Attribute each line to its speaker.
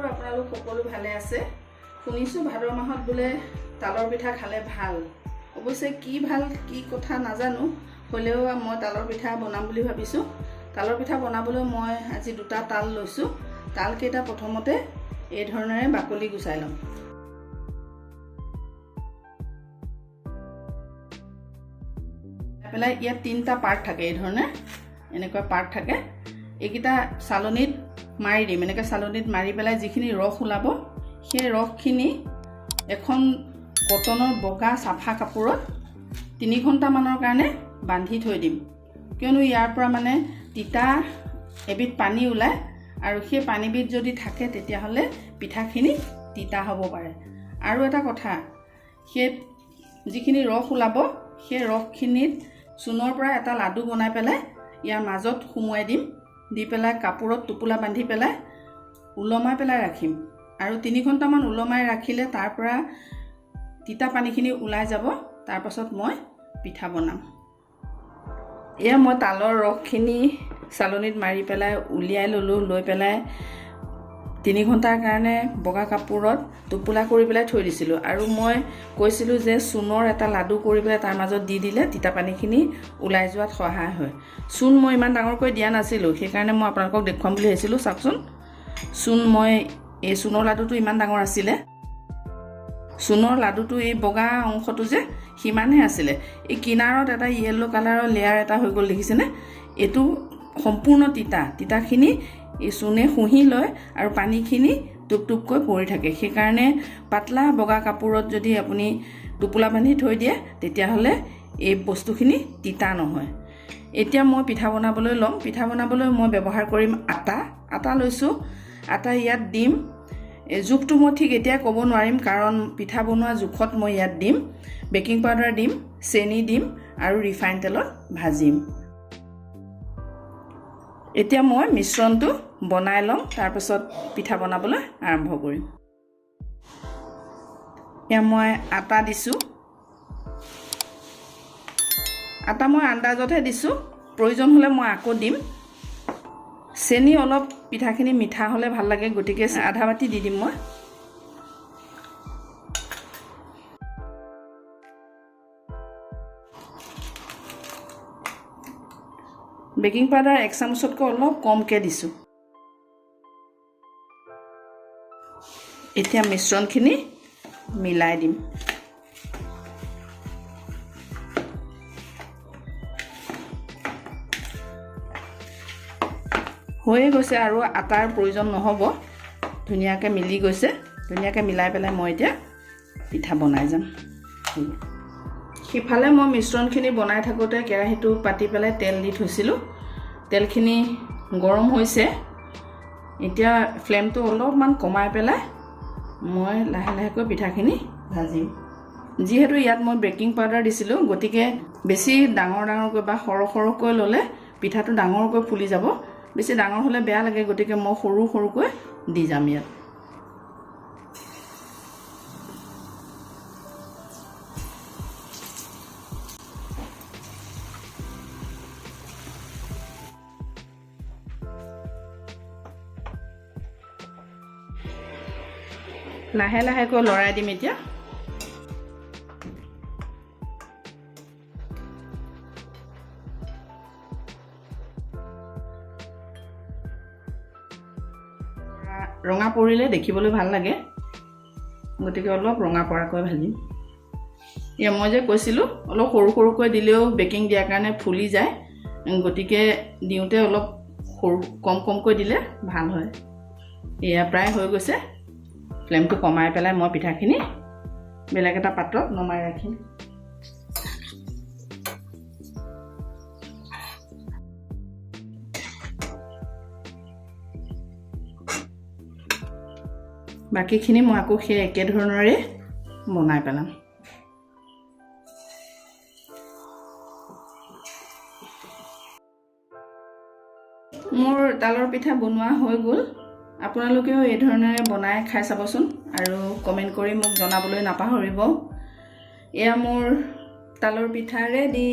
Speaker 1: কৰো আপোনালোক সকলো ভালে আছে শুনিছো ভাদ মাহত বুলে তালৰ পিঠা খালে ভাল অৱশ্যে কি ভাল কি কথা নাজানো হলেও মই তালৰ পিঠা বনাম বুলি ভাবিছো তালৰ পিঠা বনাবলৈ মই আজি দুটা তাল লৈছো তাল কেইটা প্ৰথমতে এই ধৰণৰে বাকলি গুচাই লম পেলাই ইয়াত তিনটা পাৰ্ট থাকে এই ধৰণে এনেকুৱা পাৰ্ট থাকে এইকিটা চালনিত মাৰি দিম এনেকৈ চালনিত মাৰি পেলাই যিখিনি ৰস ওলাব সেই ৰসখিনি এখন কটনৰ বগা সাফা কাপোৰত 3 ঘণ্টা মানৰ কাৰণে বান্ধি থৈ দিম কিয়নো ইয়াৰ পৰা মানে তিতা এবিধ পানী ওলাই আৰু সেই পানীবিধ যদি থাকে তেতিয়া হলে পিঠাখিনি তিতা হ'ব পাৰে আৰু এটা কথা সেই যিখিনি ৰস ওলাব সেই ৰসখিনিত চুনৰ পৰা এটা লাডু বনাই পেলাই ইয়াৰ মাজত সুমুৱাই দিম দি পেলাই কাপোৰত টুপুলা বান্ধি পেলাই উলমাই পেলাই ৰাখিম আৰু 3 ঘণ্টা মান উলমাই ৰাখিলে তাৰ পৰা তিতা পানীখিনি ওলাই যাব তাৰ পাছত মই পিঠা বনাম এয়া মই তালৰ ৰসখিনি চালনিত মাৰি পেলাই উলিয়াই ললো লৈ পেলাই 3 ঘণ্টাৰ কাৰণে বগা কাপোৰত টুপুলা কৰি পেলাই থৈ দিছিলো আৰু মই কৈছিলো যে চুনৰ এটা লাডু কৰি পেলাই তাৰ মাজত দি দিলে তিতা পানীখিনি ওলাই যোৱাত সহায় হয় চুন মই ইমান ডাঙৰকৈ দিয়া নাছিলো সেই কাৰণে মই আপোনালোকক দেখুৱাম বুলি ভাবিছিলো চাওকচোন চুন মই এই চুনৰ লাডুটো ইমান ডাঙৰ আছিল চুনৰ লাডুটো এই বগা অংশটো যে হিমানহে আছিল এই কিনাৰত এটা ইয়েলো কালাৰৰ লেয়াৰ এটা হৈ গল দেখিছেনে এটো সম্পূৰ্ণ তিতাখিনি এই চুনে খুহি লয় আৰু পানীখিনি টুপটুপকৈ পৰি থাকে সেই কাৰণে পাতলা বগা কাপোৰত যদি আপুনি টুপুলা বান্ধি থৈ দিয়ে তেতিয়া হলে এই বস্তুখিনি তিতা নহয় এতিয়া মই পিঠা বনাবলৈ লম পিঠা বনাবলৈ মই ব্যৱহাৰ কৰিম আটা লৈছো আটা ইয়াত দিম জুখটো মই ঠিক এতিয়া ক'ব নোৱাৰিম কাৰণ পিঠা বনোৱা জুখত মই ইয়াত দিম বেকিং পাউডাৰ দিম চেনি দিম আৰু ৰিফাইন তেলত ভাজিম এতিয়া মই মিশ্ৰণটো বনাই লম তাৰ পিছত পিঠা বনাবলৈ আৰম্ভ কৰিম এতিয়া মই আটা দিছো আটা মই আন্দাজতহে দিছো প্ৰয়োজন হলে মই আকৌ দিম চেনি অলপ পিঠাখিনি মিঠা হলে ভাল লাগে গতিকে আধা বাটি দি দিম মই বেকিং পাউডাৰ 1 চামুচতকৈ অলপ কমকৈ দিছো এতিয়া মিশ্ৰণখিনি মিলাই দিম হৈয়ে গৈছে আৰু আটাৰ প্ৰয়োজন নহব ধুনীয়াকৈ মিলি গৈছে ধুনীয়াকৈ মিলাই পেলাই মই এতিয়া পিঠা বনাই যাম সিফালে মই মিশ্ৰণখিনি বনাই থাকোতে কেৰাহীটো পাতি পেলাই তেল দি থৈছিলো তেলখিনি গৰম হৈছে এতিয়া ফ্লেমটো অলপমান কমাই পেলাই মই লাহে লাহেকৈ পিঠাখিনি ভাজিম যিহেতু ইয়াত মই বেকিং পাউডাৰ দিছিলো গতিকে বেছি ডাঙৰকৈ বা সৰকৈ ললে পিঠাটো ডাঙৰকৈ ফুলি যাব বেছি ডাঙৰ হলে বেয়া লাগে গতিকে মই সৰুকৈ দি যাম ইয়াত লাহে লাহেকৈ লৰাই দিম এতিয়া ৰঙা পৰিলে দেখিবলৈ ভাল লাগে গতিকে অলপ ৰঙা পৰাকৈ ভাজিম এয়া মই যে কৈছিলো অলপ সৰুকৈ দিলেও বেকিং দিয়াৰ কাৰণে ফুলি যায় গতিকে দিওঁতে অলপ কমকৈ দিলে ভাল হয় এয়া প্ৰায় হৈ গৈছে ফ্লেমটো কমাই পেলাই মই পিঠাখিনি বেলেগ এটা পাত্ৰত নমাই ৰাখিম বাকিখিনি মই আকৌ সেই একে ধৰণৰে বনাই পেলাম মোৰ তালৰ পিঠা বনোৱা হৈ গ'ল আপোনালোকেও এই ধৰণৰে বনাই খাই চাবচোন আৰু কমেন্ট কৰি মোক জনাবলৈ নাপাহৰিব এয়া মোৰ তালৰ পিঠা ৰেডি